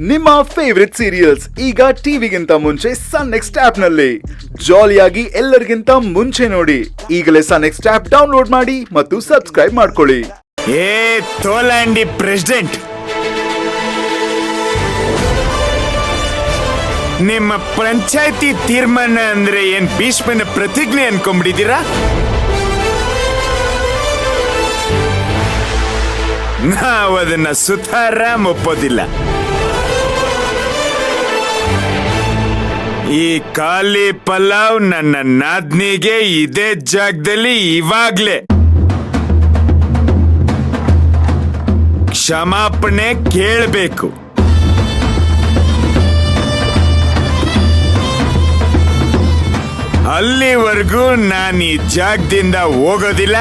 ನಿಮ್ಮ favourite serials ಈಗ ಟಿವಿಗಿಂತ ಮುಂಚೆ ಸನ್ ನೆಕ್ಸ್ಟ್ ಆಪ್ ನಲ್ಲಿ ಜಾಲಿಯಾಗಿ ಎಲ್ಲರಿಗಿಂತ ಮುಂಚೆ ನೋಡಿ. ಈಗಲೇ ಸನ್ ನೆಕ್ಸ್ಟ್ ಆಪ್ ಡೌನ್ಲೋಡ್ ಮಾಡಿ ಮತ್ತು ಸಬ್ಸ್ಕ್ರೈಬ್ ಮಾಡ್ಕೊಳ್ಳಿ. ತೋಲಾಂಡಿ ಪ್ರೆಸಿಡೆಂಟ್, ನಿಮ್ಮ ಪಂಚಾಯತಿ ತೀರ್ಮಾನ ಅಂದ್ರೆ ಏನ್ ಭೀಷ್ಮನ ಪ್ರತಿಜ್ಞೆ ಅನ್ಕೊಂಡ್ಬಿಟ್ಟಿದ್ದೀರಾ? ನಾವು ಅದನ್ನ ಸುತಾರಾಮ್ ಒಪ್ಪೋದಿಲ್ಲ. ಈ ಖಾಲಿ ಪಲಾವ್ ನನ್ನ ನಾದ್ನಿಗೆ ಇದೇ ಜಾಗದಲ್ಲಿ ಇವಾಗ್ಲೇ ಕ್ಷಮಾಪಣೆ ಕೇಳಬೇಕು. ಅಲ್ಲಿವರೆಗೂ ನಾನು ಈ ಜಾಗದಿಂದ ಹೋಗೋದಿಲ್ಲ.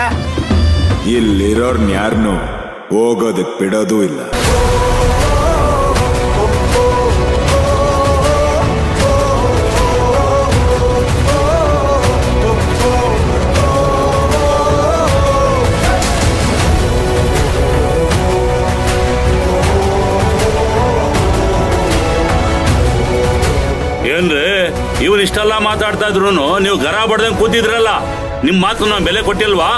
ಇಲ್ಲಿರೋರ್ನ ಯಾರನ್ನು ಹೋಗೋದಕ್ಕೆ ಬಿಡೋದೂ ಇಲ್ಲ. ಏನ್ರಿ ಇವನ್ ಇಷ್ಟೆಲ್ಲ ಮಾತಾಡ್ತಾ ಇದ್ರು ನೀವು ಗರ ಬಡ್ದಂಗ್ ಕೂತಿದ್ರಲ್ಲ, ನಿಮ್ ಮಾತು ನಾವು ಬೆಲೆ ಕೊಟ್ಟಿಲ್ವಾ?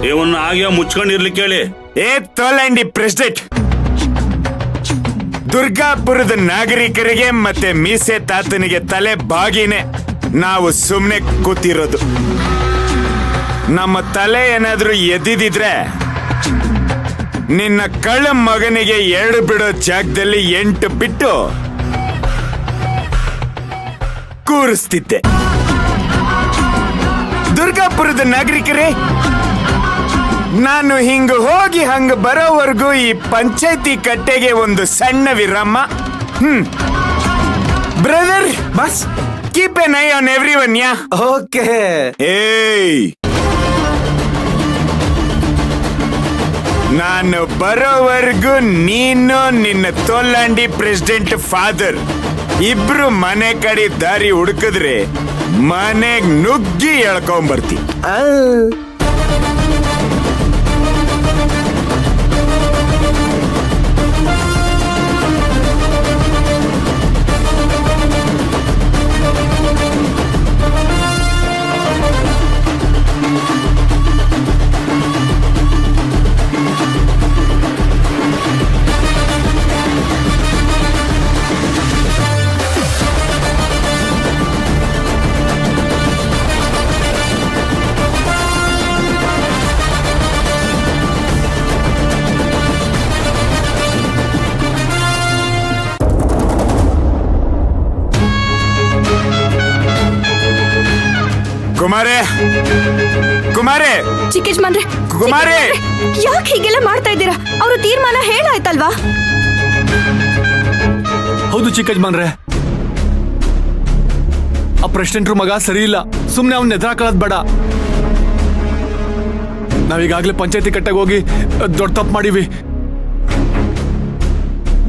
ಇವನ್ನ ಹಾಗೆ ಮುಚ್ಕೊಂಡಿರ್ಲಿಕ್ಕೆ ಹೇಳಿ. ತೋಲಾಂಡಿ ಪ್ರೆಸಿಡೆಂಟ್, ದುರ್ಗಾಪುರದ ನಾಗರಿಕರಿಗೆ ಮತ್ತೆ ಮೀಸೆ ತಾತನಿಗೆ ತಲೆ ಬಾಗಿನೇ ನಾವು ಸುಮ್ನೆ ಕೂತಿರೋದು. ನಮ್ಮ ತಲೆ ಏನಾದ್ರೂ ಎದ್ದಿದ್ರೆ ನಿನ್ನ ಕಳ್ಳ ಮಗನಿಗೆ 2 ಬಿಡೋ ಜಾಗದಲ್ಲಿ 8 ಬಿಟ್ಟು ಕೂರಿಸ್ತಿದ್ದೆ. ದುರ್ಗಾಪುರದ ನಾಗರಿಕರೇ, ನಾನು ಹಿಂಗ ಹೋಗಿ ಹಂಗ ಬರೋವರೆಗೂ ಈ ಪಂಚಾಯತಿ ಕಟ್ಟೆಗೆ ಒಂದು ಸಣ್ಣ ವಿರಾಮ. Brother, bus keep N I on everyone. Yeah okay. ಏಯ್, ನಾನು ಬರೋವರೆಗೂ ನೀನು ನಿನ್ನ ತೋಲಾಂಡಿ ಪ್ರೆಸಿಡೆಂಟ್ ಫಾದರ್ ಇಬ್ರು ಮನೆ ಕಡೆ ದಾರಿ ಹುಡುಕಿದ್ರೆ ಮನೆಗ್ ನುಗ್ಗಿ ಎಳ್ಕೊಂಬರ್ತಿ. ಕುಮಾರೇ, ಕುಮಾರೇ, ಚಿಕ್ಕ ಯಜಮಾನ್ರೆ, ಕುಮಾರೇ, ಯಾಕೆ ಹೀಗೆಲ್ಲ ಮಾಡ್ತಾ ಇದ್ದೀರಾ? ಅವರು ತೀರ್ಮಾನ ಹೇಳಾಯ್ತಲ್ವಾ? ಹೌದು ಚಿಕ್ಕ ಯಜಮಾನ್ರೆ, ಆ ಪ್ರೆಸಿಡೆಂಟ್ರು ಮಗ ಸರಿ ಇಲ್ಲ. ಸುಮ್ನೆ ಅವ್ನ ಎದುರಾಕೊಳ್ಳೋದ್ ಬೇಡ. ನಾವೀಗಾಗ್ಲೇ ಪಂಚಾಯತಿ ಕಟ್ಟೆಗೆ ಹೋಗಿ ದೊಡ್ಡ ತಪ್ಪು ಮಾಡಿವಿ.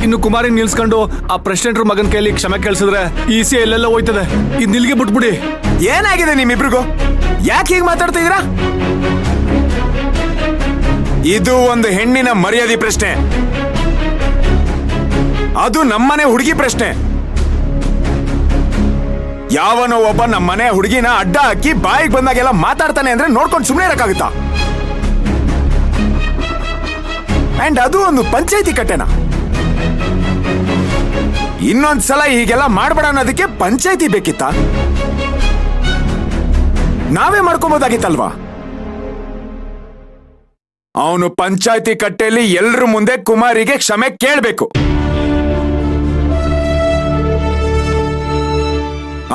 ಇನ್ನು ಕುಮಾರಿ ನಿಲ್ಸ್ಕೊಂಡು ಆ ಪ್ರೆಸಿಡೆಂಟ್ರು ಮಗನ ಕೈಲಿ ಕ್ಷಮೆ ಕೇಳಿಸಿದ್ರೆ ಈಸಿ ಎಲ್ಲೆಲ್ಲ ಹೋಯ್ತದೆ. ಇದು ನಿಲ್ಗೆ ಬಿಟ್ಬಿಡಿ. ಏನಾಗಿದೆ ನಿಮ್ಮಿಬ್ರಿಗೂ? ಯಾಕೆ ಹೀಗೆ ಮಾತಾಡ್ತಾ ಇದ್ದೀರಾ? ಇದು ಒಂದು ಹೆಣ್ಣಿನ ಮರ್ಯಾದೆ ಪ್ರಶ್ನೆ, ಅದು ನಮ್ಮನೆ ಹುಡುಗಿ ಪ್ರಶ್ನೆ. ಯಾವನೋ ಒಬ್ಬ ನಮ್ಮನೆ ಹುಡುಗಿನ ಅಡ್ಡ ಹಾಕಿ ಬಾಯಿಗೆ ಬಂದಾಗೆಲ್ಲ ಮಾತಾಡ್ತಾನೆ ಅಂದ್ರೆ ನೋಡ್ಕೊಂಡು ಸುಮ್ಮನೆ ಇರಕ್ಕಾಗುತ್ತಾ? ಅಂಡ್ ಅದು ಒಂದು ಪಂಚಾಯತಿ ಕಟ್ಟೆನ. ಇನ್ನೊಂದ್ಸಲ ಹೀಗೆಲ್ಲ ಮಾಡ್ಬೇಡ ಅನ್ನೋದಕ್ಕೆ ಪಂಚಾಯತಿ ಬೇಕಿತ್ತ? ನಾವೇ ಮಾಡ್ಕೊಬೋದಾಗಿತ್ತಲ್ವಾ? ಅವನು ಪಂಚಾಯತಿ ಕಟ್ಟೆಯಲ್ಲಿ ಎಲ್ರ ಮುಂದೆ ಕುಮಾರಿಗೆ ಕ್ಷಮೆ ಕೇಳಬೇಕು.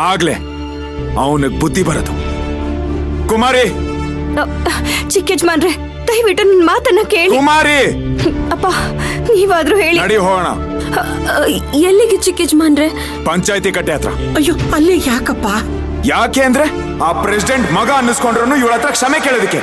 ಆಗ್ಲೇ ಅವನಿಗೆ ಬುದ್ಧಿ ಬರೋದು. ಕುಮಾರಿ, ಚಿಕ್ಕ ಯಜಮಾನ್ರೆ, ದಯವಿಟ್ಟು ನನ್ನ ಮಾತನ್ನ ಕೇಳಿ. ಕುಮಾರಿ, ಅಪ್ಪ ನೀವಾದ್ರೂ ಹೇಳಿ. ನಡಿ ಹೋಗೋಣ. ಎಲ್ಲಿಗೆ ಚಿಕ್ಕ ಯಜಮಾನ್ರೆ? ಪಂಚಾಯತಿ ಕಟ್ಟೆ ಹತ್ರ. ಅಯ್ಯೋ, ಅಲ್ಲಿ ಯಾಕಪ್ಪ? ಯಾಕೆ ಅಂದ್ರೆ ಆ ಪ್ರೆಸಿಡೆಂಟ್ ಮಗ ಅನ್ನಿಸ್ಕೊಂಡ್ರು ಇವಳ ಹತ್ರ ಕ್ಷಮೆ ಕೇಳೋದಕ್ಕೆ.